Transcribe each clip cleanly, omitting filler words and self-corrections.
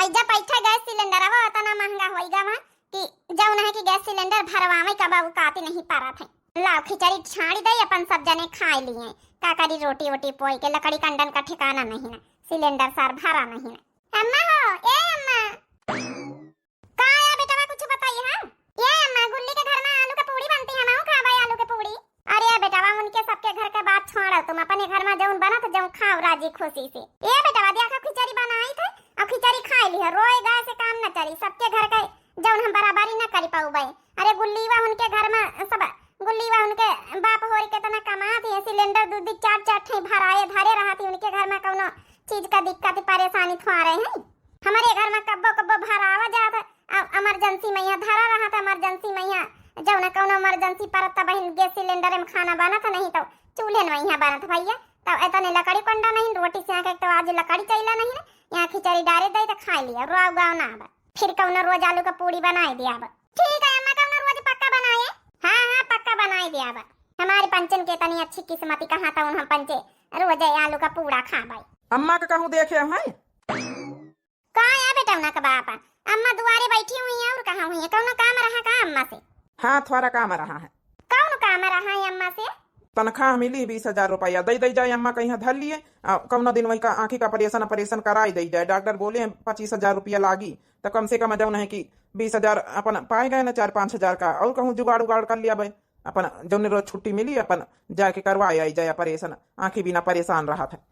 हैजा पैठा gas cylinder अब इतना महंगा होइगा वहां कि जौन है कि गैस सिलेंडर भरवावे कबा काती नहीं पारा थे। लाओ खिचड़ी छाड़ी दई अपन सब जने खाए लिए का करी रोटी वोटी पोई के लकड़ी कंडन का ठिकाना नहीं ना सिलेंडर सार भरा नहीं ना। अम्मा हो ए अम्मा का है बेटा कुछ बताइए। हां ये अम्मा गुल्ली के घर में आलू के पूड़ी बनती है ना खाबा आलू के पूड़ी। अरे बेटा उनके सबके घर के बात छोड़ो तुम अपने घर में जौन बना तो जौन खाओ राजी खुशी से। ए बेटा देखो खिचड़ी बनाई थे और खिचड़ी खाई ली है रोए गाय से काम न चली सबके घर के जौन हम बराबरी न कर पाऊ भाई। अरे गुल्लीवा उनके घर में सब गुल्लीवा उनके बाप होरी के तना कमाती है सिलेंडर दूध चार चार ठे भराए धरे रहती उनके घर में कोनो चीज का दिक्कत परेशानी थवा रहे हैं। हमारे घर में कब्बो कब्बो भरावा जाता इमरजेंसी में यहाँ धरा रहा था इमरजेंसी में यहाँ जौन कोनो इमरजेंसी परत बहन गैस सिलेंडर में खाना बना था नहीं तो चूल्हे में यहाँ बना था भैया तब इतने लकड़ी कंडा नहीं रोटी से तो आज लकड़ी चाहिए नहीं ना यहाँ खिचड़ी डाले दे तो खा लिया रो गाँव ना अब फिर कौन रोज आलू का पूड़ी बनाए दिया अब। ठीक है अम्मा कौन रोज पक्का बनाए। हाँ हाँ पक्का बनाए दिया अब हमारे पंचन के तनी अच्छी किस्मती कहाँ था हम पंचे रोज आलू का पूड़ा खा भाई। अम्मा का कहूँ देखे हैं कहाँ है बेटा उनका बाप अम्मा दुआरे बैठी हुई है और कहाँ हुई है कौन काम रहा का अम्मा से। हाँ थोड़ा काम रहा है। कौन काम रहा है अम्मा से। तनख्वाह मिली 20,000 रुपया दे जाए अम्मा कहीं धर लिए कौन दिन वही का आँखी का ऑपरेशन कराई दे जाए डॉक्टर बोले 25,000 रुपया लागी तो कम से कम जौन है कि 20,000 अपन पाए गए ना 4-5 हजार का और कहूँ जुगाड़ उगाड़ कर लिया भाई अपन जौन रोज छुट्टी मिली अपन जाके करवाए आई जाए ऑपरेशन आँखी बिना परेशान रहा था।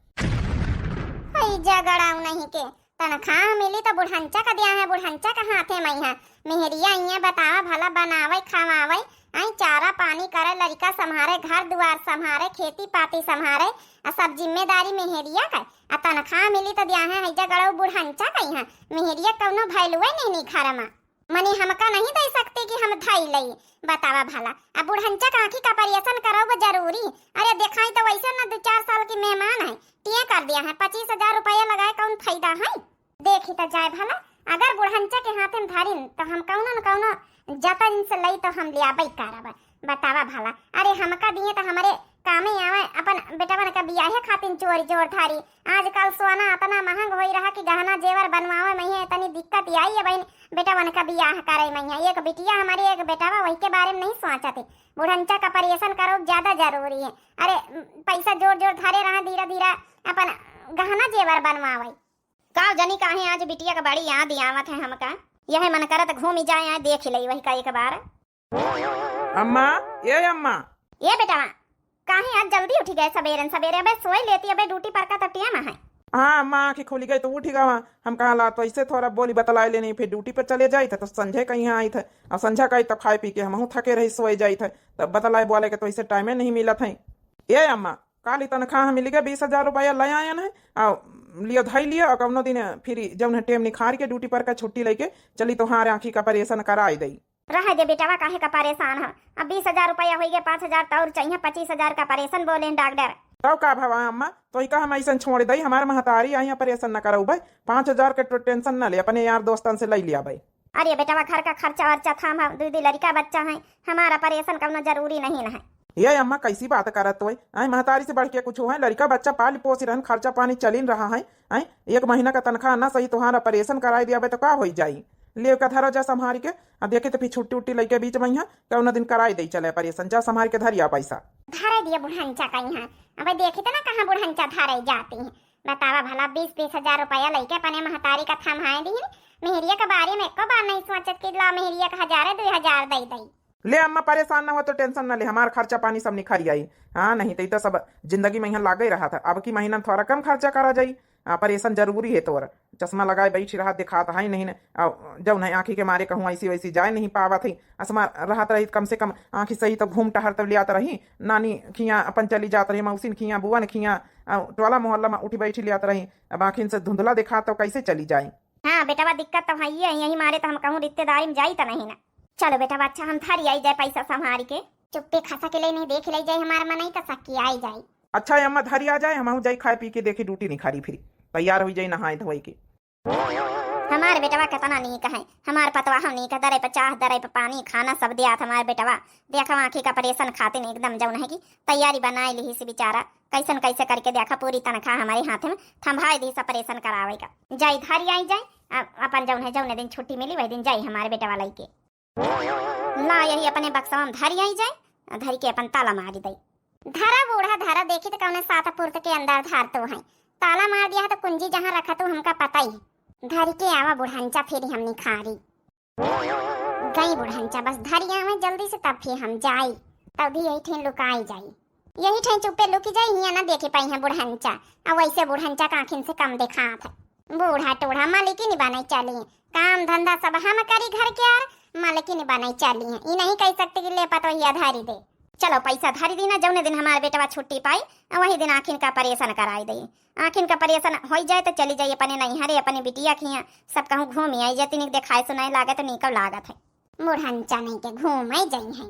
जगड़ाऊ नहीं के तनख्वाह मिली तो बुढ़ंचा का दिया है बुढ़ंचा का हाथे में है मेहरिया इया बतावा भला बनावे खवावे आई चारा पानी करे लड़का संभारे घर दुआर संभारे खेती पाती संभारे सब जिम्मेदारी मेहरिया का तनख्वाह मिली तो दिया है जगड़ाऊ बुढ़ंचा का यहाँ मेहरिया कौनो भैलुए नहीं घर में मनी हमका नहीं दे सकती कि हम धाई लई बतावा भला अब बुढ़ंचा का आँखी का ऑपरेशन करो जरूरी। अरे दिखाई तो वैसे ना 2-4 साल की मेहमान है टिया कर दिया है 25,000 रुपया लगाए कौन फायदा है देखी तो जाए भला अगर बुढ़ंचा के हाथ में धारी तो हम कौनो न कौनो जतन से लई तो हम लिया करब बतावा भला। अरे हमका दिए तो हमारे कामे आवे अपन बेटवन का बियाह खातिर चोरी जोर थारी आजकल सोना इतना महंग होई रहा कि गहना जेवर बनवावे में इतनी दिक्कत आई है बहन बेटवन का बियाह करे में एक बिटिया हमारी एक बेटावा वही के बारे में नहीं सोचते बुढ़ंचा का ऑपरेशन करो ज्यादा जरूरी है। अरे पैसा जोर जोर धरे रहा धीरे धीरे अपन गहना जेवर बनवावे का जनी काहे आज बिटिया का बड़ी याद आवत है हमका यह मन करत घूमी जाए यहाँ देख लई वही का एक बार। अम्मा ये बेटा काहे आज जल्दी उठ गए सवेरे सवेरे अब सोई लेती अब ड्यूटी पर का तटिया में है। हाँ अम्मा आँखें खुली गई तो उठ गया हम कहा ला तो ऐसे थोड़ा बोली बतलाए लेनी फिर ड्यूटी पर चले जाए थे तो संजय कहीं आई थे और संझा कहीं तब खाए पी के हम थके रही सोए जाए थे तब बतलाए बोले के तो ऐसे टाइम नहीं मिला था। ये अम्मा काली तनख्वाह मिल गया 20,000 रुपया ले आया है और लियो धाई लिया और कौनो दिन फिर जब टेम निखार के ड्यूटी पर का छुट्टी लेके चली तो हाँ आँखी का ऑपरेशन कराई दी। रह दे बेटा काहे का परेशान है अब 20,000 रुपया हो गया 5,000 तो और चाहिए 25,000 का ऑपरेशन बोले डॉक्टर तब का भवा अम्मा तो का हम ऐसा छोड़ दी हमारे महतारी आई ऑपरेशन न करो भाई 5,000 के टेंशन न ले अपने यार दोस्तन से ले लिया भाई। अरे बेटा घर का खर्चा वर्चा था हम दीदी लड़का बच्चा है हमारा ऑपरेशन करना जरूरी नहीं है। ये अम्मा कैसी बात करत तो आई महतारी से बढ़ के कुछ है लड़का बच्चा पाल पोस रहन खर्चा पानी चलिन रहा है आई 1 महीना का तनख्वाह ना सही तुम्हारा ऑपरेशन कराई दिया तो का हो जाई ले का धरो जा संभाल के अब देखे तो फिर छुट्टी उट्टी लेके बीच में यहाँ कौन दिन कराई दे चले ऑपरेशन जा संभाल के धरिया पैसा धरे दिया बुढ़ंचा का यहाँ अब देखे तो ना कहाँ बुढ़ंचा धरे जाती है बतावा भला 20-20,000 रुपया लेके अपने महतारी का थमाए दी मेहरिया के बारे में एको बार नहीं सोचत कि ला मेहरिया का 1,000-2,000 दे दई ले अम्मा परेशान ना हो तो टेंशन ना ले हमारा खर्चा पानी सब निखर आई। हाँ नहीं तो सब जिंदगी में यहाँ लागे रहा था अब की महीना थोड़ा कम खर्चा करा जाई ऑपरेशन जरूरी है तोर चश्मा लगाए बैठी रहा दिखात है नहीं जब नहीं आँखी के मारे कहूँ ऐसी वैसी जाए नहीं पावा थी असमा रहत रही कम से कम आँखी सही तो घूम टहर तब लियात रही नानी खिया अपन चली जात रही मौसिन खिया बुआ खिया टोला मोहल्ला में उठी बैठी लियात रही अब आँखिन से धुंधला दिखा तो कैसे चली जाए। हाँ बेटा दिक्कत तो है यही मारे तो हम कहूँ रिश्तेदारी में जाई तो नहीं ना चलो बेटा बच्चा हम थारी आई जाए पैसा संभाल के चुप्पे खसा के लिए नहीं देख ले जाए हमारा मन नहीं तो सकी आई जाए। अच्छा अम्मा धारी आ जाए हम जाए खाए पी के देखे ड्यूटी नहीं खारी फिर तैयार हो जाए नहाए धोए के। हमार बेटवा कितना नीक है, हमार पतवा हम नीक दरे पे चाह दरे पे पानी खाना सब दिया था हमार बेटवा। देखा आँखी का परेशान खातिर एकदम जौन है कि तैयारी बनाई ली से बेचारा कैसन कैसे करके देखा पूरी तनख्वाह हमारे हाथ में थम्भाई दी सब परेशान करावे का। जाई धारी आई जाए अपन जौन है जौने दिन छुट्टी मिली वही दिन जाई हमारे बेटवा लाई के ला यही अपने बक्सवा में धारी आई जाए धरी के अपन ताला मारी दई। धारा बूढ़ा धारा देखी तो कौन सात पुर्त के अंदर धार तो है ताला मार दिया तो कुंजी जहाँ रखा तो हमका पता ही धरी के आवा बुढ़ांचा फिर हमने खारी गई बुढ़ांचा बस धरी आवे जल्दी से तब फिर हम जाई तभी यही ठेन लुकाई जाई यही ठेन चुप्पे लुकी जाई हिया ना देखे पाई है बुढ़ांचा अब वैसे बुढ़ांचा का आँखिन से कम देखा था। बूढ़ा टूढ़ा मालिकी नहीं बनाई चाली है काम धंधा सब हम करी घर के यार मालिकी नहीं बनाई चाली है ये नहीं कह सकते कि ले पतो ये धारी दे चलो पैसा धारी दी ना जौने दिन हमारे बेटवा छुट्टी पाई वही दिन आखिन का परेशान कराई दे आखिन का परेशान हो जाए तो चली जाइए अपने नहीं हरे अपने बिटिया खिया सब कहूँ घूम आई जती निक देखाए सुनाई लागत तो निकल लागत है बुढ़ांचा नहीं के घूम आई जाई है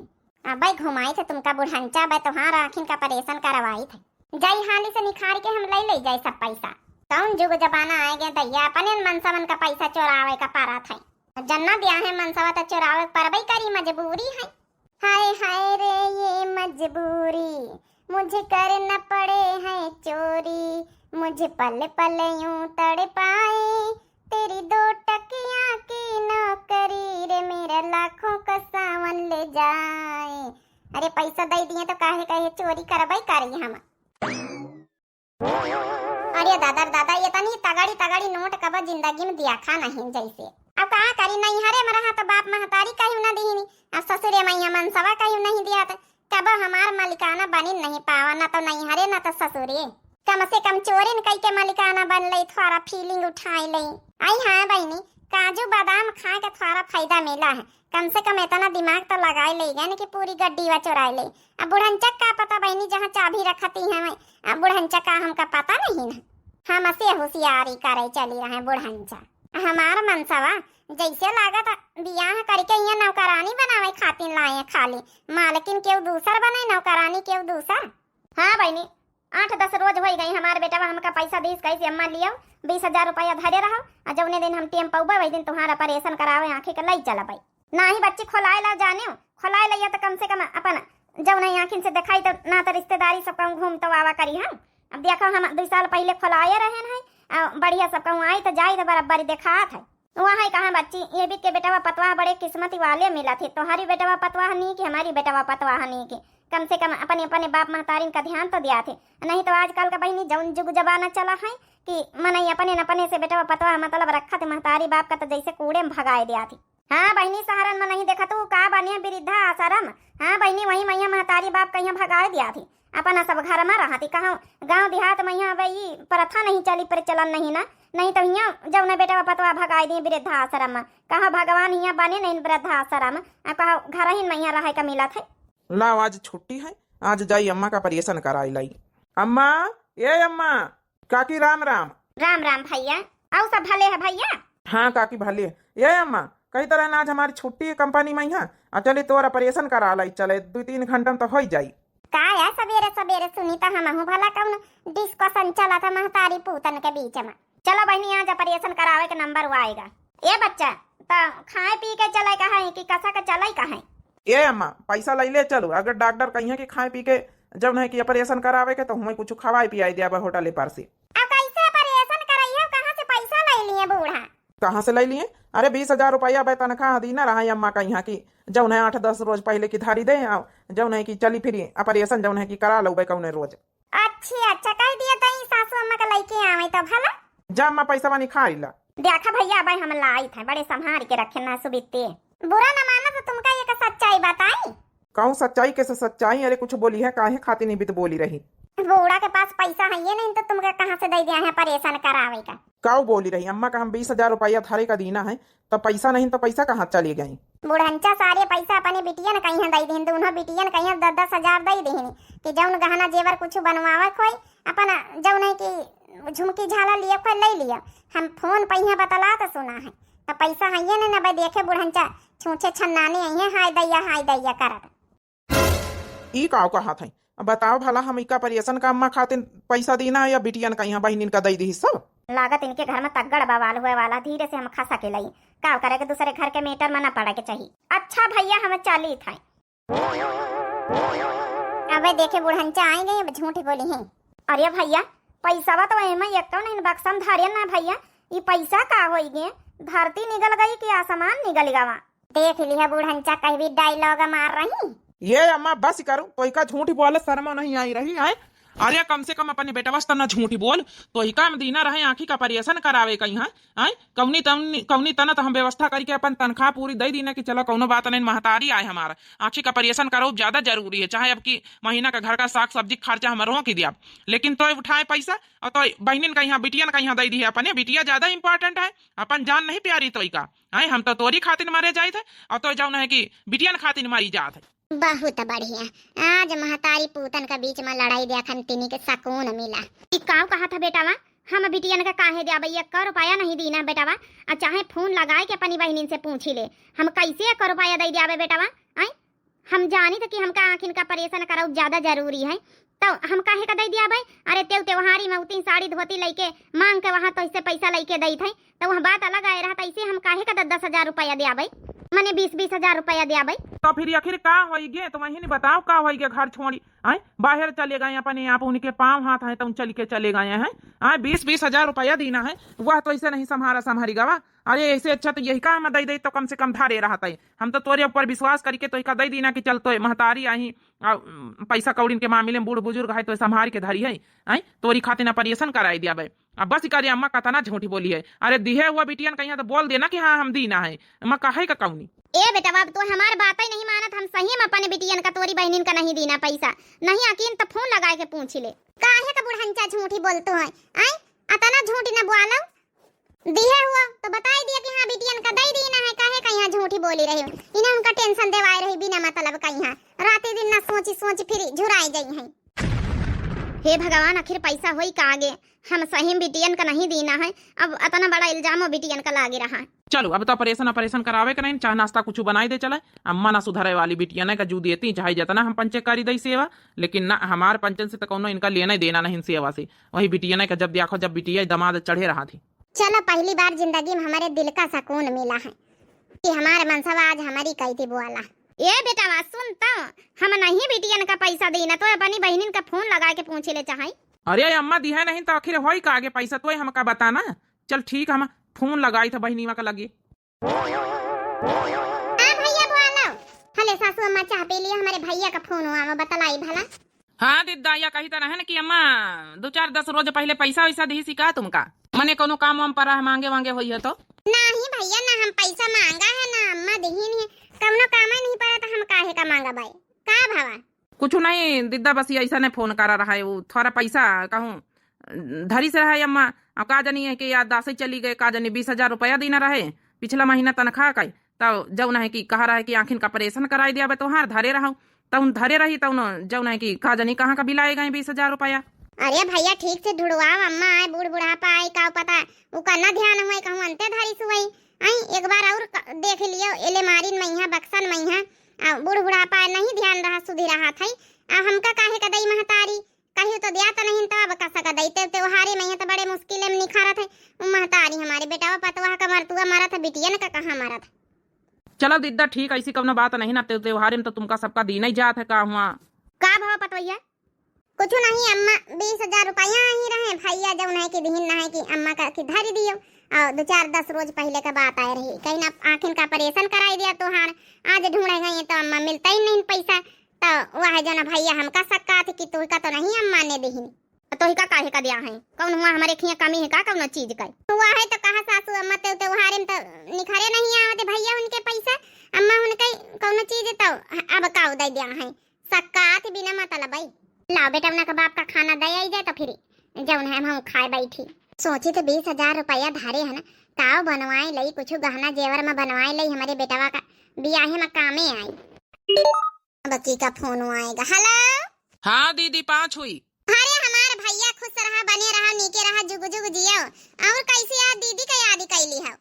अब घुमाई थे तुमका बुढ़ांचा भाई तुम्हारा आखिन का परेशान करवाई थे जाई हाली से निखार के हम ले जाए सब पैसा कौन जुग जमाना आए गए दैया अपने मनसा मन का पैसा चोरावे का पारा था जन्ना दिया है मनसवा तो चोरावे पर भाई करी मजबूरी है। हाय हाय रे ये मजबूरी मुझे करना पड़े है चोरी मुझे पल पल यूं तड़ पाए तेरी 2 टकिया की नौकरी रे मेरा लाखों का सावन ले जाए। अरे पैसा दे दिए तो काहे काहे चोरी करवाई करी हम। अरे दादा दादा ये तनी तगड़ी तगड़ी नोट कब जिंदगी में दिया खा नहीं जैसे अब कहा करी नहीं हरे मरा तो बाप महतारी कहीं ना दीनी अब ससुरे मैया मनसवा कहीं नहीं दिया तो कब हमार मालिकाना बनी नहीं पावा ना तो नहीं हरे ना तो ससुरे कम से कम चोरी कई के मालिकाना बन ले थोड़ा फीलिंग उठाई ले। आई हाँ बहनी काजू बादाम खा के थोड़ा फायदा मिला है कम से कम इतना दिमाग तो लगाए ले यानी कि पूरी गड्डी व चुराए ले। अब बुढ़ंचक का पता बहनी जहाँ चाबी रखती है अब बुढ़ंचक का हमका पता नहीं ना हम से होशियारी करे चली रहे बुढ़ंचा हमारा मनसवा जैसे लागत बियाह करके यहाँ नौकरानी बनावे खातिर लाए खाली मालकिन केव दूसर बने नौकरानी केव दूसर। हाँ बहनी 8-10 रोज हो गई हमारे बेटवा हमका पैसा दीस कैसे अम्मा लियो 20,000 रुपया धरे रहो और जौने दिन हम टेम पौबा वही दिन तुम्हारा परेशान करावे आँखें के लई चला पाई ना ही बच्ची खोलाए ला जाने खोलाए लिया तो कम से कम अपन जौन आँखिन से दिखाई तो ना तो रिश्तेदारी सब कहूँ घूम तो आवा करी हम। अब देखो हम 2 साल पहले खोलाए रहे हैं बढ़िया सब कहूँ आई तो जाई तो बराबर दिखात है वहाँ कहा बच्ची ये भी के बेटवा पतवा बड़े किस्मती वाले मिला थे तुम्हारी बेटवा पतवा नहीं कि हमारी बेटवा पतवा नहीं कि कम से कम अपने अपने बाप महतारिन का ध्यान तो दिया थे नहीं तो आजकल का बहनी जौन जुग जमाना चला है कि मन अपने अपने से बेटवा पतवा मतलब रखा थे महतारी बाप का तो जैसे कूड़े में भगाए दिया थी। हाँ बहनी सहारन में नहीं देखा तू का बनिया वृद्धा आश्रम हाँ बहनी वही मैया महतारी बाप कहीं भगाए दिया थी अपना सब घर में रहा थी कहा गाँव देहात मैया वही प्रथा नहीं चली प्रचलन नहीं ना नहीं तो यहाँ जब बेटा पतवा भगाई दी वृद्धा आश्रम में कहा भगवान यहाँ बने नहीं वृद्धा आश्रम कहा घर ही मैया रहे का मिला थे। लाओ आज छुट्टी है आज जाई अम्मा का परेशान कराई लाई। अम्मा ये अम्मा काकी राम राम राम राम भैया आओ सब भले है भैया। हाँ काकी भले ये अम्मा कई तरह ना आज हमारी छुट्टी है कंपनी में यहाँ चले तोरा परेशान करा लाई चले 2-3 घंटा में तो हो जाई का या सवेरे सवेरे सुनी तो हम भला कौन डिस्कशन चला था महतारी पूतन के बीच में। चलो बहनी आज परेशान करावे के नंबर वो आएगा। ये बच्चा तो खाए पी के चले कहा है कि कसा के चले कहा है। ये अम्मा पैसा ले ले चलो अगर डॉक्टर कहीं कि खाए पी के जब नहीं कि ऑपरेशन करावे के तो हमें कुछ खवाई पियाई दिया होटल पर से। अब कैसे ऑपरेशन कराइए कहाँ से पैसा ले लिए बूढ़ा कहाँ से ले लिए अरे 20,000 रुपया बे तनख्वाह दी ना रहा अम्मा का यहाँ की जौन है 8-10 रोज पहले की धारी दे जौन है कि चली फिरी ऑपरेशन जौन है कि करा लो बे कौन रोज। अच्छा कह दिया तई सासू अम्मा का लेके आवे तो भला जा अम्मा पैसा वानी खा ला देखा भैया भाई हम लाई थे बड़े संभाल के रखे ना सुबीते बुरा न माना तो तुमका ये का सच्चाई बताई कहूँ सच्चाई कैसे सच्चाई अरे कुछ बोली है काहे खाती नहीं भी तो बोली रही बूढ़ा के पास पैसा है ये नहीं तो तुमका कहाँ से दे दिया है परेशान करावे का काऊ बोली रही अम्मा का हम 20,000 रुपया थारे का दीना है तो पैसा नहीं तो पैसा कहाँ चली गई। बुढ़ंचा सारे पैसा अपने बिटियन कहीं दे दीन दोनों बिटियन कहीं 10-10 दे दीन कि जौन गहना जेवर कुछ बनवावा कोई अपन जौन है कि झुमकी झाला लिया कोई ले लिया हम फोन पे बतला तो सुना है तो पैसा है ये ना भाई देखे बुढ़ंचा छूछे छन्नाने आई है हाय दैया करत ई काव का हाथ है बताओ भला हम इका परियसन का अम्मा खातिर पैसा देना या बिटियन का यहाँ बहनिन का दई दी सब। लागत इनके घर में तगड़ बवाल हुए वाला, धीरे से हम खा सकेला ही। का करे के दूसरे घर के मीटर में ना पड़े के चाहिए। अच्छा भैया हम चली था। अबे देखे बुढ़ंचा आए गए, अब झूठी बोली है। अरे भैया पैसा तो एमे एक नहीं बक्सम धरियन ना भैया, ये पैसा का होई गे? धरती निकल गई कि आसमान निकल गवा? देख लिया बुढ़ंचा कहीं भी डायलॉग मार रही। ये अम्मा बस करूं तो इका झूठी बोले शर्मा नहीं आई रही है। अरे कम से कम अपने बेटा वास्ते ना झूठी बोल तो हिका में दीना रहे आँखी का परियसन करावे कहीं है कौनी तना तो हम व्यवस्था करके अपन तनख्वाह पूरी दे दीना कि चलो कौनो बात नहीं, महतारी आए हमारा आँखी का परियसन करो ज्यादा जरूरी है। चाहे अब की महीना का घर का साग सब्जी खर्चा हम रोक ही दिया, लेकिन तो उठाए पैसा और तो बहनिन का यहाँ बिटियन का यहाँ दे दी है। अपने बिटिया ज्यादा इंपॉर्टेंट है, अपन जान नहीं प्यारी तो का है। हम तो तोरी खातिर मारे जाए थे और तो जाऊ है कि बिटियन खातिर मारी जात है। बहुत बढ़िया, आज महतारी पूतन का बीच में लड़ाई देखन तिनी के सकून मिला। काव कहा था बेटावा हम बिटियन का काहे दिया भैया, 1 रुपया नहीं दीना बेटावा। चाहे फोन लगाए के अपनी बहनिन से पूछी ले हम कैसे 1 रुपया दे दिया बेटावा। आई हम जानी थे कि हमका आखिन का परेशान करो ज्यादा जरूरी है, तो हम काहे का दे दिया भाई। अरे त्योहारी में उतनी साड़ी धोती लेके मांग के वहां तो इससे पैसा लेके दई थे, तो वहाँ बात अलग आए रहा। ऐसे हम काहे का 10,000 रुपया दिया भाई, मैंने 20-20 हजार रुपया दिया भाई। तो फिर आखिर का होई गे? तो वही नहीं बताओ का होई गे? घर छोड़ी आए बाहर चले गए अपने आप, उनके पाँव हाथ है तो चल के चले गए हैं। आए 20-20 हजार रुपया देना है, वह तो ऐसे नहीं संभारी गवा। अरे ऐसे अच्छा तो यही का दे दे तो कम से कम धारे रहा था। हम तो तोरे ऊपर विश्वास करके तो दे दीना कि चल तो महतारी आई पैसा कौड़ी के मामले में बूढ़ बुजुर्ग है तो संभाल के धरी है। आई तोरी खातिर परियसन कराई दिया भाई। अब बस करे अम्मा का तना झूठी बोली है। अरे दिहे हुआ बिटियन कहीं तो बोल देना कि हाँ हम दीना है। अम्मा कहे का कौनी ए बेटा बाब तो हमार बात ही नहीं मानत। हम सही में अपने बिटियन का तोरी बहनिन का नहीं दीना पैसा नहीं। आकिन तो फोन लगाए के पूछ ले काहे का बुढ़ंचा झूठी बोलतो है। आई अतना झूठी ना बोलो, दिया हुआ तो बता दिया कि हाँ बिटियन का दे देना है। काहे का यहाँ झूठी बोली रही हो? इन्हें उनका टेंशन देवाए रही बिना मतलब का। यहाँ रात दिन ना सोची फिर झुराई गई है। हे भगवान आखिर पैसा होई का आगे? हम सही बिटियन का नहीं देना है। अब इतना बड़ा इल्जाम बिटियन का लागे रहा है। चलो अब तो ऑपरेशन करावे के नहीं, चाहे नाश्ता कुछ बनाई दे चला। अम्मा ना सुधरे वाली बिटिया ने का जू देती चाहे जितना हम पंचे करी दई सेवा, लेकिन ना हमारे पंचन से तो कौनो इनका लेना देना नहीं सेवा से। वही बिटिया ने का जब देखो जब बिटिया दमाद चढ़े रहा थी। चलो पहली बार जिंदगी में हमारे दिल का सुकून मिला है कि हमारे मनसवा आज हमारी कही थी बुआला। ये बेटा बात सुन तो हम नहीं बिटियन का पैसा देना तो अपनी बहनिन का फोन लगा के पूछे ले चाहे। अरे अम्मा दिया नहीं तो आखिर होई का आगे पैसा तो हमका बताना। चल ठीक हम फोन लगाई था बहनी का लगी। भैया बुआला हले सासू अम्मा चाह पे लिए हमारे भैया का फोन हुआ मैं बतलाई भला। हाँ दीदा या कही तरह है ना कि अम्मा 2-4-10 रोज पहले पैसा वैसा दी सिका तुमका मने कोनो काम वाम पर मांगे हुई है तो नहीं भैया ना हम पैसा मांगा है ना अम्मा दहीन है। कौनो काम नहीं पड़ा तो हम काहे का मांगा भाई का भावा? कुछ नहीं दीदा बस ऐसा ने फोन करा रहा है। वो थोड़ा पैसा कहूँ धरी से रहा है अम्मा। अब का जानी है कि याद दासे चली गए का जानी 20,000 रुपया देना रहे पिछला महीना तनख्वाह का। तब जौन है कि कहा रहा है कि आखिर का ऑपरेशन कराई दिया तो हाँ धरे रहा तब धरे रही तब जौन है कि का जानी कहाँ का बिलाए गए 20,000 रुपया। अरे भैया ठीक से ढुड़वाओ अम्मा आए बूढ़ बुढ़ापा आए का पता वो करना ध्यान हुए कहूँ अंते धारी सुई आई एक बार और देख लियो एले मारिन मैया बक्सन मैया बूढ़ बुढ़ापा नहीं ध्यान रहा सुधी रहा था। हमका काहे का दई महतारी कहियो तो दिया तो नहीं तब का सका दईते त्योहारी में तो बड़े मुश्किल में निखारा थे। वो महतारी हमारे बेटा पतवा का मरतुआ मारा था बिटियन का कहाँ मारा था। चलो दीदा ठीक ऐसी कौनो बात नहीं ना त्योहारी में तो तुमका सबका दीना ही जात है का हुआ का भाव पतवैया कुछ नहीं अम्मा 20,000 रुपया ही रहे भैया जब नहीं कि दीन ना है कि अम्मा का कि धरी दियो और 2-4-10 रोज पहले का बात आए रही कहीं ना आखिर का ऑपरेशन कराई दिया तो हाँ आज ढूंढे गए तो अम्मा मिलता ही नहीं पैसा। तो वह जो ना भैया हमका सक्का थे कि तुही का तो नहीं अम्मा ने दीन तो का काहे का दिया है कौन हुआ हमारे खिया कमी है का कौन चीज का हुआ है तो कहा सासू अम्मा त्योहार में तो निखरे नहीं आवते भैया उनके पैसा अम्मा उनके कौन चीज तो अब का दे दिया है सक्का थे बिना मतलब भाई लाओ बेटा उनका का बाप का खाना दे आई जाए तो फिर जब हम खाए बैठी सोची तो 20,000 रुपया धारे है ना काव बनवाए लई कुछ गहना जेवर में बनवाए लई हमारे बेटवा का बियाहे में कामे आई। बच्ची का फोन आएगा। हेलो हाँ दीदी 5 हुई। अरे हमारे भैया खुश रहा बने रहा नीके रहा जुग जुग जियो और कैसे याद दीदी का याद कैली है।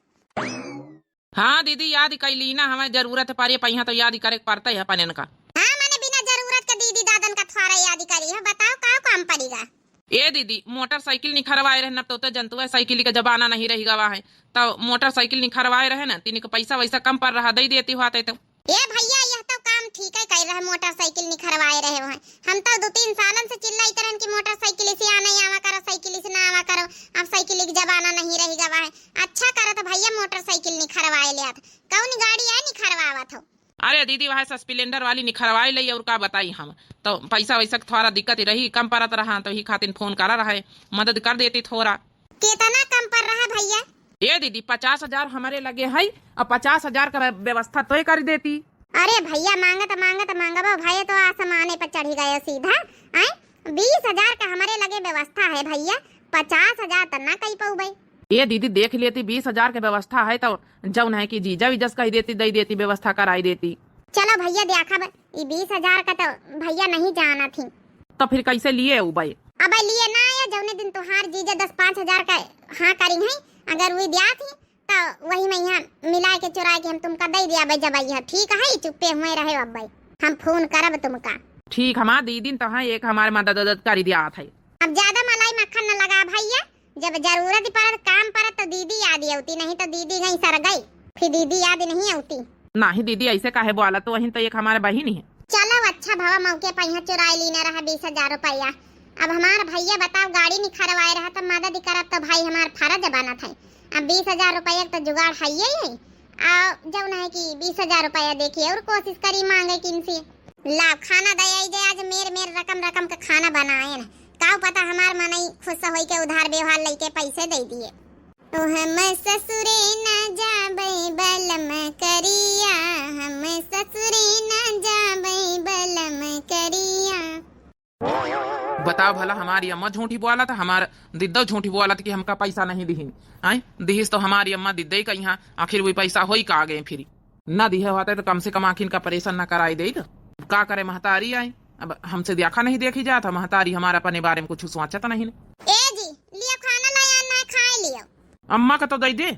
हाँ दीदी याद कैली ना हमें जरूरत है पारे पहिया तो याद करे पड़ता है अपन का। हाँ मैंने बिना जरूरत के दीदी दादन का थोड़ा तुम्हारा याद करी है, बताओ का काम पड़ेगा। ए दीदी मोटरसाइकिल निखरवाए रहे न तो जनतुआ साइकिल का जमाना नहीं रही गवा है तो मोटरसाइकिल निखरवाए रहे ना तीन पैसा वैसा कम पर रहा दे देती हुआ तो ए भैया यह तो काम ठीक है कर रहे, मोटरसाइकिल निखरवाए रहे हो। हम तो 2-3 सालन से चिल्लाई तरह की मोटरसाइकिल से आना आवा करो, साइकिल से ना आवा करो, अब साइकिल का जमाना नहीं रही गवा है। अच्छा करो तो भैया मोटरसाइकिल निखरवाए ले कौन गाड़ी है निखरवावत हो। अरे दीदी वह स्प्लेंडर वाली निखरवाई ली और का बताई हम तो पैसा वैसा थोड़ा दिक्कत ही रही, कम परत रहा तो ही खातिर फोन करा रहा है, मदद कर देती थोड़ा। कितना कम पर रहा भैया? ये दीदी 50,000 हमारे लगे है और 50,000 का व्यवस्था तो कर देती। अरे भैया मांगत भाई तो आसमाने पर चढ़ी गए सीधा। 20,000 का हमारे लगे व्यवस्था है भैया, 50,000 तो ना कही पाऊ भाई। ये दीदी देख लेती 20,000 की व्यवस्था है तो जौन है कि जीजा विजस कही देती दे देती व्यवस्था कराई देती। चलो भैया देखा 20,000 का तो भैया नहीं जाना थी तो फिर कैसे लिए भाई? अब लिए ना आया जौने दिन तुहार जीजा 10-5,000 का हाँ करी है, अगर वही दिया थी तो वही मैं यहाँ मिला के चुरा के हम तुमका दे दिया भाई। जब आई ठीक है चुप्पे हुए रहे अब भाई, हम फोन करब तुमका। ठीक हमारा दीदी तो है एक हमारे मदद कर दिया था। अब ज्यादा मलाई मक्खन न लगा भैया, जब जरूरत पड़त काम पड़त तो दीदी याद आती, नहीं तो दीदी गई सर गई, फिर दीदी याद नहीं आती। नहीं दीदी ऐसे काहे बोला, तो वही तो एक हमारे बहन ही है। चलो अच्छा भवा मौके पर यहाँ चुराई लेना रहा 20,000 रुपया। अब हमारा भैया बताओ गाड़ी निखरवाए रहा तो मदद करब तो भाई हमारा फर्ज बना था। अब 20,000 रुपया तो जुगाड़ है ही जब है कि 20,000 रुपया देखिए और कोशिश करी मांगे किनसे ला खाना दे आज मेर रकम का खाना बनाए न का पता हमार मन खुश हो के उधार व्यवहार लेके पैसे दे दिए। तो हम ससुरे न जाबे बलम करिया, हम ससुरे न जाबे बलम करिया। बताओ भला हमारी अम्मा झूठी बोला था, हमारा दिद्दो झूठी बोला था कि हमका पैसा नहीं दिहिन। आई दिहिस तो हमारी अम्मा दिद्दे का यहाँ आखिर वही पैसा हो ही का गए, फिर न दिहे होता तो कम से कम आखिर का परेशान न कराई दे तो का करे। महतारी आई अब हमसे देखा नहीं देखी जाता, महतारी हमारा अपने बारे में कुछ सोचा नहीं। ए जी लियो खाना लाया ना खाए लियो। अम्मा का तो दे दे।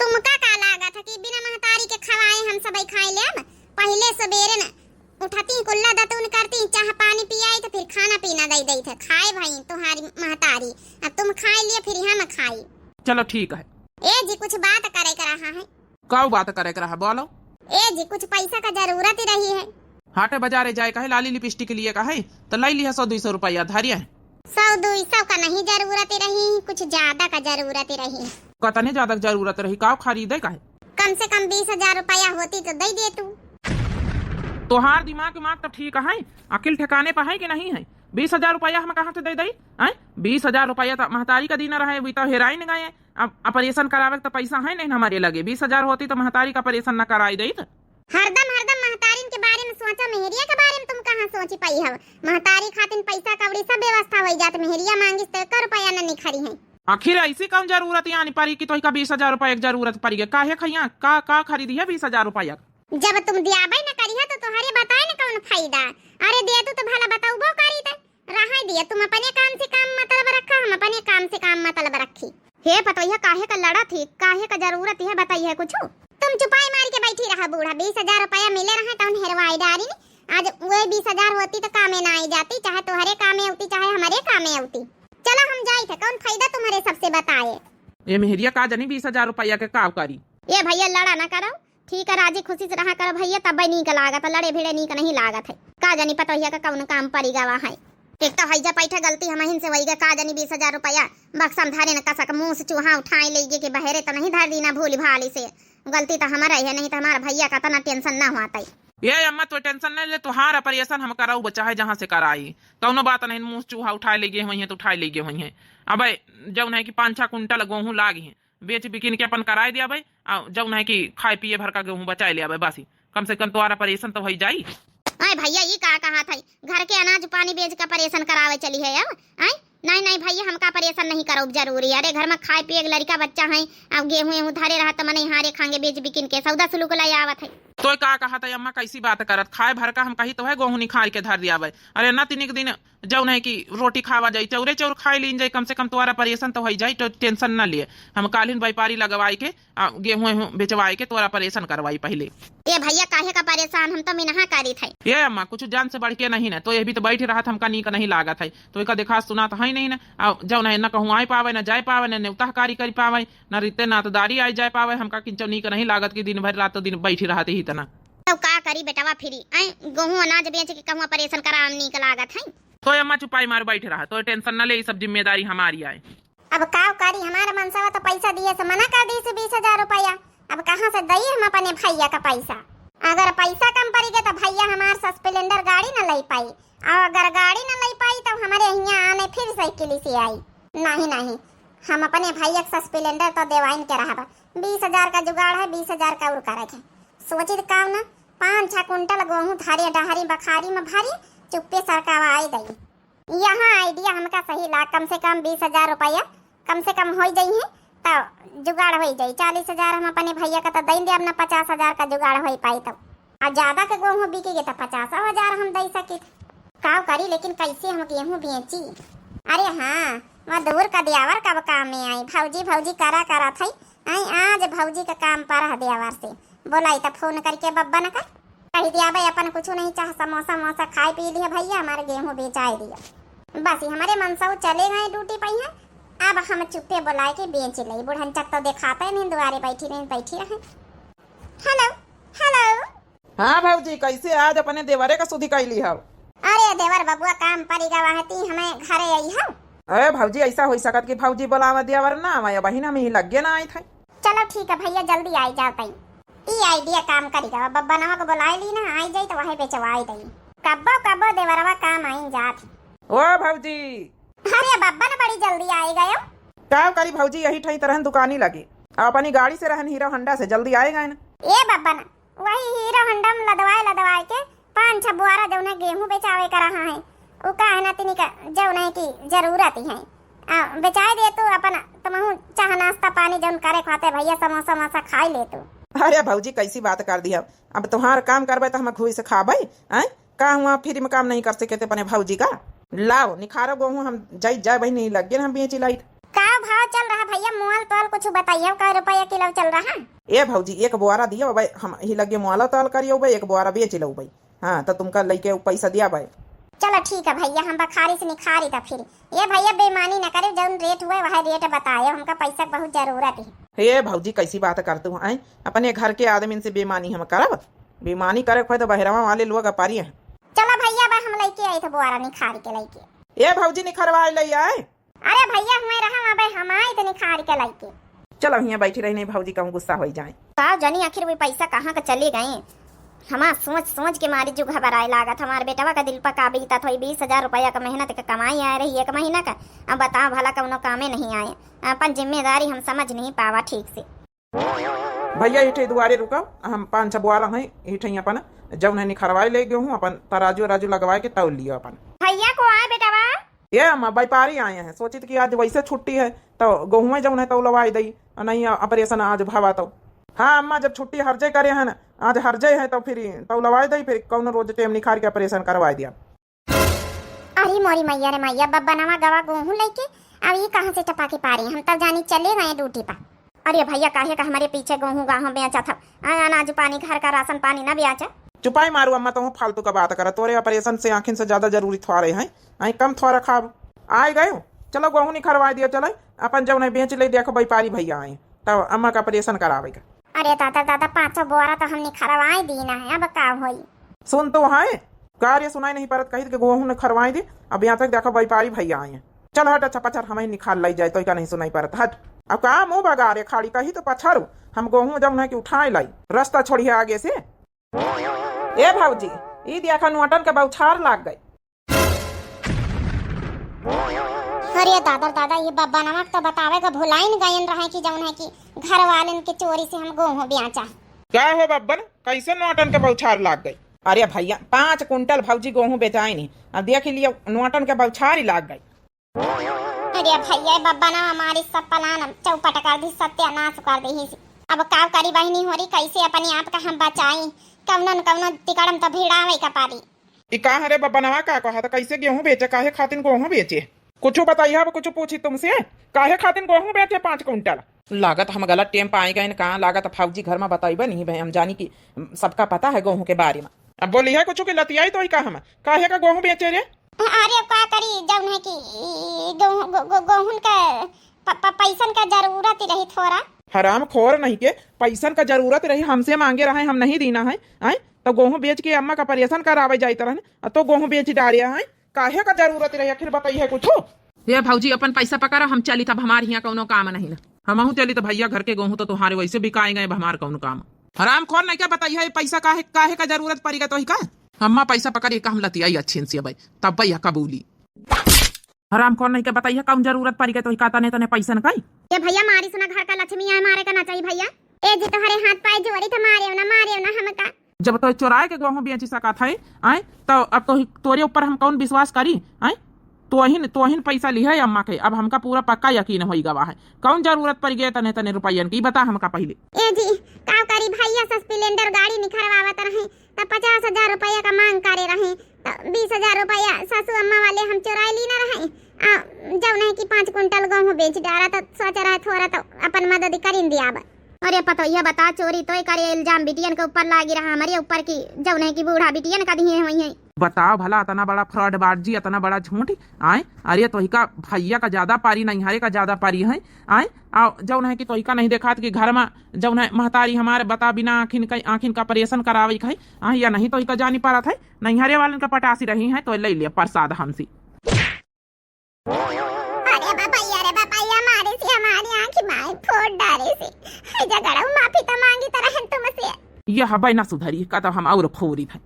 तुमका का लागा था कि बिना महतारी के खवाए हम सब खाए ले। पहले सवेरे न उठाती कुल्ला दतून करती चाह पानी पियाई तो फिर खाना पीना दे दी थे खाए भाई तुम्हारी महतारी। अब तुम खाए लिए फिर हम खाई। चलो ठीक है। ए जी कुछ बात करे कर रहा है। कौ बात करे कर रहा बोलो। ए जी कुछ पैसा का जरूरत ही रही है। हाटे बाजारे जाए का है, लाली लिपस्टिक के लिए का है तो लाई लिया 100-200 रुपया धारिया है। 100-200 का नहीं जरूरत रही, कुछ ज्यादा का जरूरत रही। कतने ज्यादा जरूरत रही का खरीदे का है? कम से कम 20,000 रुपया होती तो दे दे तू। तोहार दिमाग तो ठीक है, अकिल ठिकाने पर है कि नहीं है? 20,000 रुपया हम कहाँ से दे दी? 20,000 रुपया तो महतारी का दीना रहे, तो हेराई न गए। अब ऑपरेशन करावे तो पैसा है नहीं हमारे लगे, 20,000 होती तो महतारी का ऑपरेशन न कराई दी। हरदम महतारी के बारे में सोचा, मेहरिया के बारे में तुम कहाँ सोची पाई हो? महतारी खातिर पैसा कवड़ी सब व्यवस्था हो जात, मेहरिया मांगिस तो 1 रुपया न निखरी है। आखिर ऐसी कौन जरूरत यानी पड़ी कि तो 20,000 रुपया की जरूरत पड़ी है? काहे खैया का खरीदी है 20,000 रुपया? जब तुम दियाबे न करी है तो तुम्हारे बताए न कौन फायदा। अरे दे तू तो भला बताऊबो करी दे रहा दिया। तुम अपने काम से काम मतलब रखा, हम अपने काम से काम मतलब रखी। हे पतोहिया काहे का लड़ा थी, काहे का जरूरत है बताइए कुछ? तुम चुपाई मार के बैठी रहा बूढ़ा। 20,000 रुपया मिले रहा तो हेरवाई डारी ने। आज वो 20,000 होती तो कामे ना आई जाती, चाहे तुम्हारे कामे होती चाहे हमारे कामे होती। चलो हम जाए थे, कौन फायदा तुम्हारे सबसे बताए। ये मेहरिया का जानी 20,000 रुपया के का करी। ये भैया लड़ा ना करो, ठीक है राजी खुशी से रहा करो भैया, तब नीक लागत। लड़े भिड़े नीक नहीं लागत है। का जानी पतोहिया का कौन काम पड़ी गवा है। एक तो हैजा पैठा गलती हम से वही का जानी 20,000 रुपया बक्सम धारे न कसक मुंह से चूहा उठाए ले के बहरे तो नहीं धर दी ना भूल भाली से। गलती तो हमारा है, नहीं तो हमारा भैया का तना टेंशन ना हुआ। ये अम्मा तो टेंशन नहीं ले, तुहार ऑपरेशन हम कराऊ बच्चा है जहाँ से कराई, कौनो बात नहीं। मुंह चूहा उठाए ले गए वही है तो उठाए ले गए वही है। अब जब है कि 5-6 कुंटल गेहूँ लागी है, बेच बिकिन के अपन कराए दिया भाई। जब है कि खाए पिए भर का गेहूँ बचाए लिया भाई, बस कम से कम तुम्हारा ऑपरेशन तो हो जाई। अरे भैया ये कहा था घर के अनाज पानी बेच का ऑपरेशन करावे चली है अब? नहीं भैया हमका ऑपरेशन नहीं करो जरूरी। अरे घर में खाए पिए लड़का बच्चा है, अब गेहूँ धरे रहा तो मने हारे खाएंगे बेच बिकिन के सौदा सुलूक लाई आवत है। तो का कहा था अम्मा कैसी बात करत? खाए भर का हम कही तो है गेहूँ निखार के धर दिया भाई। अरे न तीन दिन जौन है कि रोटी खावा जाये, चौरे चौर खाए लीन जाये, कम से कम तुम्हारा ऑपरेशन तो हो जाये, तो टेंशन न लिए। हम कालीन व्यापारी लगवाई के गेहूँ बेचवाए के तुम्हारा ऑपरेशन करवाई पहले। ए भैया काहे का परेशान, हम तो मिनहा करी थे। ये अम्मा कुछ जान से बढ़ के नहीं ना, तो ये भी तो बैठे रहा था, हमका नीक नहीं लागत है, तो एक देखा सुना तो है नहीं ना। जब न कहूँ आए पावे, न जाए पावे, न न्योता कारी कर पावे, न रिश्ते नातेदारी आई जाए पावे, हमका किंचो नीक नहीं लागत कि दिन भर रात दिन बैठी रहती ही तना। तो का करी बेटावा, फिरी गेहूं अनाज बेच के कहूँ परेशान करा नीक लागत है। तो अम्मा चुपाई मार बैठे रहा, तो टेंशन न ले, ये सब जिम्मेदारी हमारी आए। अब का करी, हमारा मनसा तो पैसा दिए से मना कर दी से 20,000 रुपया। अब कहाँ से दई हम अपने भैया का पैसा? अगर पैसा कम पड़ी गए तो भैया हमारे स्प्लेंडर गाड़ी न ले पाई, और अगर गाड़ी न ले पाई तो हमारे यहाँ आने फिर साइकिल से आई। नहीं, हम अपने भैया का स्प्लेंडर तो देवाइन के रहा। 20,000 का जुगाड़ है, 20,000 का और करे थे। सोचित काम न 5-6 कुंटल गेहूं धारी डहारी बखारी में भरी चुप्पे सरकावा आई दई। यहाँ आइडिया हमका सही ला, कम से कम 20,000 रुपया कम से कम हो जाई है तो जुगाड़ हो जाई। 40,000 हम अपने भैया का तो दे दे, अब ना 50,000 का जुगाड़ हो पाई तो। और ज्यादा का गेहूँ बिकेगी तो 50,000 हम दे सकी। का करी, लेकिन कैसे हम गेहूँ बेची? अरे हाँ, वह दूर का देवर कब काम में आई। भौजी करा थी आज भौजी का काम पर देवर से बोलाई तो फोन करके बब्बा न कर कही दिया भाई अपन कुछ नहीं चाह, समोसा खाए पी लिया भैया, हमारे गेहूँ बेचाई दिया। बस हमारे मनसाऊ चले गए ड्यूटी पे हैं। अब हम चुप्पे बुलाए के बेच ली। बुढ़न चक तो दिखाते नहीं, दुआरे बैठी रहे। हेलो। हाँ भौजी, कैसे आज अपने देवरे का सुधी कैली हो? अरे देवर बबुआ काम पड़ेगा वहती हमें घरे आई हो। अरे भौजी ऐसा हो सकत कि भौजी बोलावा देवर ना आवा, बहिना में ही लगे ना आई थे। चलो ठीक है भैया, जल्दी आई जाते ही। ई आइडिया काम करेगा, बब्बा नवा को बुलाए ली ना, आई जाई तो वही बेचवाई दई। कब्बो देवरवा काम आई जात। ओ भौजी, अरे बब्बा न बड़ी जल्दी आई गयो। क्या करी भौजी, यही ठही तरहन दुकानी लगी, अपनी गाड़ी से रहन हीरो होंडा से जल्दी आएगा ना। ए बब्बा न वही हीरो होंडा में लदवाए के 5-6 बुआरा जौना गेहूं बेचावे कर रहा है, वो का है ना तिनी का जौना की जरूरत ही है। बेचाए दे तो अपन तुमहु चाह नाश्ता पानी जौन करे खाते भैया, समोसा खाई ले तू। अरे भौजी कैसी बात कर दिया, अब तुम्हार काम करबे तो हम खुद से खाबे का हुआ, फ्री में काम नहीं कर सके अपने भौजी का। लाओ निखारो गेहूं, हम जाए भाई नहीं लगे हम बेची लाइट। का भाव चल रहा भैया, मोल तोल कुछ बताइए, का रुपया किलो चल रहा? ए भौजी एक बुआरा दियो भाई, हम ही लगे मोला तोल करियो भाई, एक बुआरा बेच लो भाई। हाँ तो तुमका लेके पैसा दिया भाई। चलो ठीक है भैया, हम बखारी से निखारी था फिर। ये भैया बेईमानी न करे, जौन रेट हुए वह रेट बताए, हमका पैसा बहुत जरूरत है। हे भौजी कैसी बात करते हो, अपने घर के आदमी से बेईमानी हम करब? बेईमानी करे तो बहरवा वाले लोग अपारी हैं। चलो भैया बा हम लेके आई थे बुआरा निखार के लेके। ए भौजी निखरवा ले आए। अरे भैया हमें रहा अबे हम आए थे निखार के लेके। चलो यहाँ बैठी रही, नहीं भौजी कहूँ गुस्सा हो जाए। का जानी आखिर वो पैसा कहाँ का चले गए। हमार सोच के मारी जो घबराए लागत। हमारे बेटवा का दिल पर का बीता था। 20,000 रुपया का मेहनत का कमाई आ रही 1 महीना का। अब बताओ भला कौनो कामे नहीं आए, अपन जिम्मेदारी हम समझ नहीं पावा ठीक से। भैया इठे दुआरे रुको, हम 5-6 बुआरा हैं इठे अपन जब नहीं निखरवाए ले गए हूँ, अपन तराजू लगवाए के तौल लियो अपन। भैया को आए बेटवा? ये हम व्यापारी आए हैं, सोचित कि आज वैसे छुट्टी है तो गेहूं जब है तौलवाई दई, नहीं ऑपरेशन आज भावा तो। हाँ अम्मा जब छुट्टी हर्जे करे है ना, आज हर्जे है तो फिर तौलवाई दई, फिर कौन रोज टेम निखार के ऑपरेशन करवाई दिया। अरे मोरी मैया रे मैया, बब्बा नवा गवा गेहूं लेके अब ये कहाँ से टपा के पा रही, हम तब जानी चले गए ड्यूटी पर। अरे भैया काहे का हमारे पीछे गेहूं गाहूं बेचा था, अनाज पानी घर का राशन पानी ना बेचा। चुपाई मारू अम्मा, तो फालतू का बात कर, तोरे ऑपरेशन से आखिर से ज्यादा जरूरी थोड़े हैं, कम थोड़ा खाब आए गए। चलो गेहूं निखरवाई दिया, चलो अपन जब नहीं बेच ले, देखो व्यापारी भैया आए तब अम्मा का ऑपरेशन करावेगा। अरे दादा 5 बोरा तो हमने खरवाई दीना है, अब का होई। सुन तो है कार्य सुनाई नहीं परत, कही गेहूं ने खरवाई दी, अब यहाँ तक देखो व्यापारी भैया आए हैं। चल हट, अच्छा पछर हमें निखाल लाई जाए तो क्या नहीं सुनाई परत, हट। अब कहा मुँह बगा रे खाड़ी, कही तो पछारू हम गेहूं जब है कि उठाए लाई, रास्ता छोड़िए आगे से। ए भाऊजी ई देखा नुअटन के बौछार लाग गए। अरे दादा ये बब्बा नमक तो बतावे का भुलाइन गयन रहा कि जौन है कि घर वाले के चोरी से हम गेहूं बेचा। क्या हो बब्बन, कैसे नुअटन के बौछार लाग गई? अरे भैया 5 कुंटल भौजी गेहूं बेचाई नहीं, अब देख लिया नुअटन के बौछार ही लाग गई। अरे भैया बब्बा ना हमारी सब पलान चौपट कर दी, सत्यानाश कर दी। अब का करी बहनी हो रही, कैसे अपने आप का हम बचाई, कौनो तिकड़म तो भिड़ावे का पारी। ई का रे बब्बा नवा का कहा था, कैसे गेहूं बेचे, काहे खातिर गेहूं बेचे? कुछ बताइए, अब कुछ पूछी तुमसे, काहे खातिर गेहूं बेचे 5 क्विंटल? लागत हम गलत टेम पे आए गए कहाँ, लागत फौजी घर में बताइबे नहीं भाई, हम जानी कि सबका पता है गेहूं के बारे में। अब बोली है कुछ की लतियाई तो ही का हम काहे का गेहूं बेचे रे? अरे अब का करी जौन है कि गेहूं का पैसन का जरूरत ही रही थोड़ा। हराम खोर नहीं के पैसन का जरूरत रही, हमसे मांगे रहे, हम नहीं देना है आए तो गेहूं बेच के अम्मा का परेशान करावे जाइत रहन, तो गेहूं बेच डालिया है, काहे का जरूरत रही आखिर बताइए कुछ? ये भौजी अपन पैसा पकड़ा, हम चली तब हमारे यहाँ कौनो काम नहीं ना, हमहू चली तो भैया घर के गेहूं तो तुम्हारे वैसे बिकाए गए, हमारे कौन काम। हराम खोर नहीं क्या बताइए पैसा काहे काहे का जरूरत पड़ेगा तो ही का हम्मा पैसा पकड़िए का हम लतियाई अच्छी से भाई, तब भैया कबूली। हराम खोर नहीं क्या बताइए कौन जरूरत पड़ेगा तो ही का तने तने पैसा न कई। ये भैया मारी सुना घर का लक्ष्मी है, मारे का ना चाहिए भैया। ए जी तोहरे हाथ पाए जोड़ी तो मारे ना हमका। जब तो चुराए के गेहूं बेच सका था आए तो अब तो तोरे ऊपर हम कौन विश्वास करी आए, तोहिन पैसा लिया है अम्मा के, अब हमका पूरा पक्का यकीन हो गवा है, कौन जरूरत पड़ गया तने तने रुपयन की बता हमका पहले। ए जी का करी भैया स्प्लेंडर गाड़ी निखरवावत रहे तब 50,000 रुपया का मांग करे रहे, 20,000 रुपया सासू अम्मा वाले हम चुराई ली ना रहे। जब नहीं कि 5 क्विंटल गेहूं बेच डाला तो सोच रहा थोड़ा तो अपन मदद करीन दिया। अरे पतो ये बता चोरी तो करे इल्जाम बिटियन के ऊपर लागी रहा, हमारे ऊपर की जब नहीं कि बूढ़ा बिटियन का दिए हुई है। बताओ भला इतना बड़ा फ्रॉड बाजी, इतना बड़ा झूठ आए, अरे तो का भैया का ज्यादा पारी नहीं हारे का ज्यादा पारी है आए, जब है कि तो का नहीं देखा कि घर में जब है महतारी हमारे बता बिना आखिन का परेशान करावे खाई या नहीं तो का जानी पड़ा था, नहीं हरे वाले का पटासी रही है तो ले लिया प्रसाद हमसे। माफी तो मांगी तरह तुमसे, यह भाई ना सुधरी का तो हम और खोरी थे।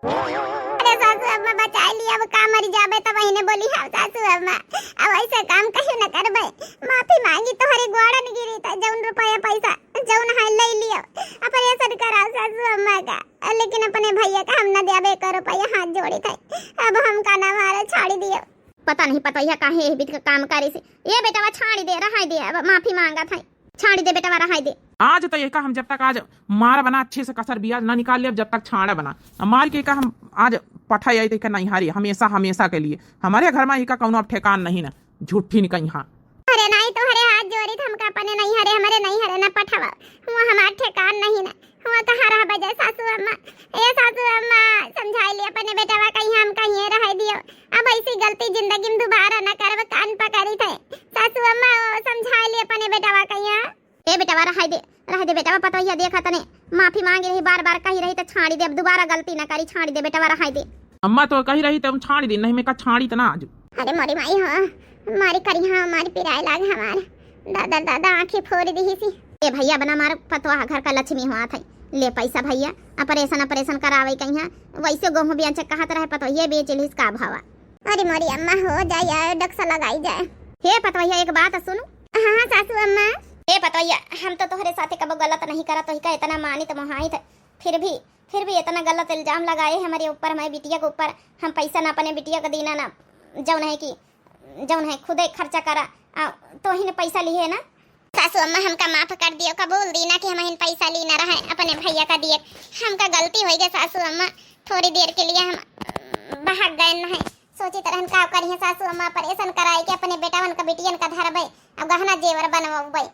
अरे सासू अम्मा बचा लिया, अब का मर जाबे तो वही बोली हाँ सासू अम्मा अब ऐसा काम कहीं न करबे, माफी मांगी तोहरे गोड़न गिरी था, जौन रुपया पैसा जौन है ले लियो ऑपरेशन कराओ सासू अम्मा का, लेकिन अपने भैया का हम न देबे कर रुपया हाथ जोड़ी थे, अब हम का ना मारे छाड़ी दियो। पता नहीं पता यह काहे बिट का काम करे से, ये बेटा छाड़ी दे रहा दे, अब माफी मांगा था, छाड़ी दे बेटा रहा दे। आज तो ये का हम जब तक आज मार बना अच्छे से कसर बियाज ना निकाल लिया, जब तक छाड़ा बना मार के का हम आज पठाई आई तो नहीं हारी हमेशा हमेशा के लिए, हमारे घर में ही का कौनो अब ठेकान नहीं ना, झूठी निकल यहाँ। अरे नहीं तो हरे हाथ जोड़ी हम का अपने नहीं हरे हमारे नहीं हरे ना पठावा, हुआ हमार ठेकान नहीं ना, हुआ कहाँ रहा बजे सासू अम्मा, ए सासू अम्मा समझाई ले अपने बेटा कहीं हम कहीं रह दियो, अब ऐसी गलती जिंदगी में दोबारा न करब, कान पकड़ी थे सासू अम्मा समझाई ले अपने बेटा कहीं। ए बेटा रह दे बेटा, पता ही देखा तने माफी मांगी रही बार बार कही रही तो छाड़ी दे, अब दोबारा गलती न करी, छाड़ी दे बेटा रह दे। अम्मा तो कही रही तो छाड़ी दे, नहीं मैं का छाड़ी तना आज। अरे मोरी माई हाँ मारी करी हाँ मारी पिराए लाग हमारे दादा आंखें फोड़ दी सी। ए भैया बना मार पतवा घर का लक्ष्मी हुआ था, ले पैसा भैया ऑपरेशन करावे कहीं, वैसे गेहूं बेच कहत रहे पतो ये बेच लिस का भावा। अरे मोरी अम्मा हो जाए यार डक्सा लगाई जाए। हे पतवैया एक बात सुनो। हाँ सासू अम्मा। हे पतवैया हम तो तोहरे साथे कबो गलत नहीं करा, तो ही इतना मानी तो मोहाई थे, फिर भी इतना गलत इल्जाम लगाए हमारे ऊपर, हमारे बिटिया के ऊपर, हम पैसा ना अपने बिटिया का देना ना, जौन है खुदे खर्चा करा तो ही ने पैसा लिए ना। सासू अम्मा हमका माफ कर दियो, कबूल दीना कि हम पैसा ली ना रहे अपने भैया का दिए, हमका गलती हो गई सासू अम्मा, थोड़ी देर के लिए हम भाग गए न है, सोची तरह का करिए सासू अम्मा परेशान कराई के अपने बेटावन का बिटियन का धरबे, अब गहना जेवर बनवाबे,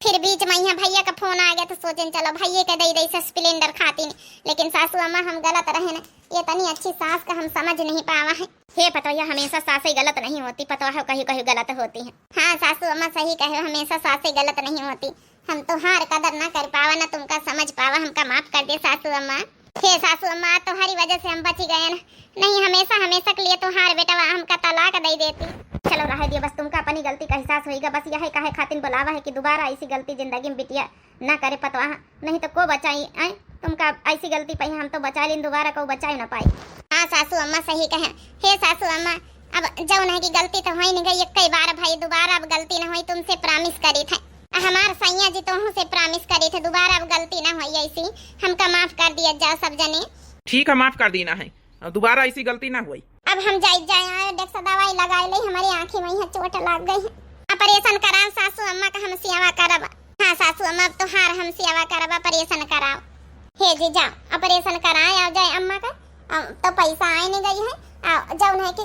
फिर बीच में यहाँ भैया का फोन आ गया तो सोचें चलो भैया के दे दे स्प्लेंडर खातिर, लेकिन सासू अम्मा हम गलत रहे न, ये तनी अच्छी सास का हम समझ नहीं पावा है। हे पतोया हमेशा सासें गलत नहीं होती, पतवा है कहीं कहीं गलत होती है। हाँ सासू अम्मा सही कहे, हमेशा सासें गलत नहीं होती, हम तुम्हार कदर ना कर पावा ना तुमका समझ पावा, हमका माफ कर दे सासू अम्मा। हे सासू अम्मा तुम्हारी वजह से हम बची गए ना, नहीं हमेशा के लिए तुम्हारे बेटा हमका तलाक दे देती। चलो रह दिया, बस तुमका अपनी गलती का एहसास होगा, बस यह कहे खातिर बुलावा है कि दोबारा ऐसी गलती जिंदगी में बिटिया ना करे पतवा, नहीं तो को बचाई आए तुमका ऐसी गलती पे हम तो बचा लें, दोबारा को बचा ना पाई। हाँ सासू अम्मा सही कहे। हे सासू अम्मा अब जौन है कि गलती तो हो नहीं गई कई बार भाई, दोबारा अब गलती ना हुई, तुमसे प्रॉमिस करी थे, हमार सैया जी तुम से प्रॉमिस करी थे, दोबारा अब गलती ना हुई ऐसी, हमका माफ कर दिया जाओ सब जने। ठीक है माफ कर देना है, दोबारा ऐसी गलती ना हुई। अब हम जाए डॉक्टर दवाई लगा ले, हमारी आंखें में चोट लग गई है, ऑपरेशन करा सासू अम्मा का हम सेवा करब। हाँ सासू अम्मा अब तुहार हम सेवा करब, ऑपरेशन कराओ। हे जी जाओ ऑपरेशन कराए आओ जाए अम्मा का, तो पैसा आए नहीं गई है, जौन है कि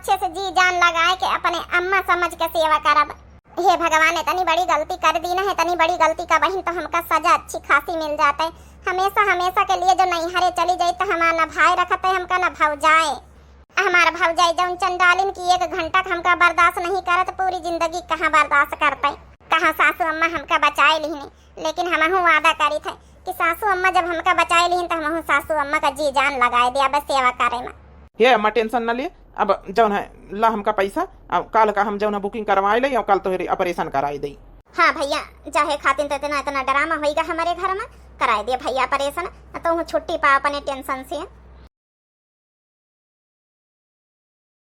अच्छे से जी जान लगाए के अपने अम्मा समझ के सेवा करब। हे भगवान, इतनी बड़ी गलती कर दी ना, इतनी बड़ी गलती का बहन तो हमका सजा अच्छी खासी मिल जाता है। हमेशा हमेशा के लिए जो नैहरे चली जाई तो हमारा न भाई रखत है, हमका न भौजाए। हमारा भौजाई जौन चंडालिन की 1 घंटा हमका बर्दाश्त नहीं करत, पूरी जिंदगी कहाँ बर्दाश्त करते। कहाँ सासू अम्मा हमका बचाए लिहने, लेकिन हमहू वादा करी थे कि सासू अम्मा जब हमका बचाए लिहन तो हमहू सासू अम्मा का जी जान लगाए दिया बस सेवा करे में। ये अम्मा टेंशन न लिए, अब जौन है ला हमका पैसा, अब कल का हम जौन है बुकिंग करवाए ले और कल तो ऑपरेशन कराई दई। हाँ भैया, चाहे खातिन तो इतना ड्रामा होगा हमारे घर में, कराए दिए भैया ऑपरेशन, तो छुट्टी पा अपने टेंशन से।